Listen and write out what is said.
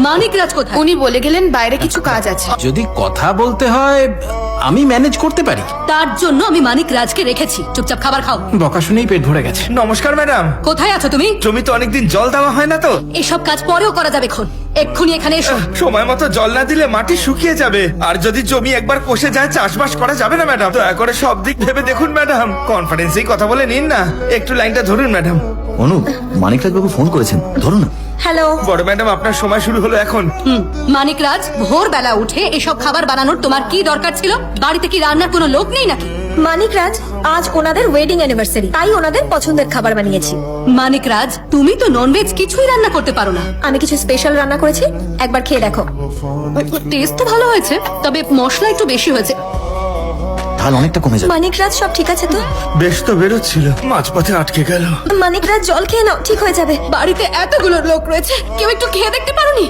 মানিকরাজ কোথায়? উনি বলে গেলেন বাইরে কিছু কাজ আছে। যদি কথা বলতে হয় আমি ম্যানেজ করতে পারি। তার জন্য আমি মানিকরাজকে রেখেছি। চুপচাপ খাবার খাও। বকা শুনেই পেট ভরে গেছে। নমস্কার ম্যাডাম। কোথায় আছো তুমি? জমিতে অনেকদিন জল দেওয়া হয় না তো, এসব কাজ পরেও করা যাবে। এক্ষুনি এখানে এসো। সময় মতো জল না দিলে মাটি শুকিয়ে যাবে, আর যদি জমি একবার কষে যায় চাষবাস করা যাবে না ম্যাডাম। দয়া করে সব দিক ভেবে দেখুন ম্যাডাম। কনফারেন্সেই কথা বলে নিন না, একটু লাইনটা ধরুন ম্যাডাম। অনু, মানিকরাজ বাবু ফোন করেছেন, ধরো না। হ্যালো। বড় ম্যাডাম, আপনার সময় শুরু হলো এখন। মানিকরাজ, ভোরবেলা উঠে এসব খাবার বানানোর তোমার কি দরকার ছিল? বাড়িতে কি রান্নার কোনো লোক নেই নাকি? মানিকরাজ, আজ ওনাদের ওয়েডিং অ্যানিভার্সারি, তাই ওনাদের পছন্দের খাবার বানিয়েছি। মানিকরাজ, তুমি তো ননভেজ কিছুই রান্না করতে পারো না। আমি কিছু স্পেশাল রান্না করেছি, একবার খেয়ে দেখো। টেস্ট তো ভালো হয়েছে, তবে মশলা একটু বেশি হয়েছে। ঝাল অনেকটা কমে যাবে। মানিকরাজ, সব ঠিক আছে তো? বেশ তো বেরোচ্ছিল, মাঝপথে আটকে গেল। মানিকরাজ, জল খেয়ে নাও, ঠিক হয়ে যাবে। বাড়িতে এতগুলো লোক রয়েছে, কেউ একটু খেয়ে দেখতে পারোনি?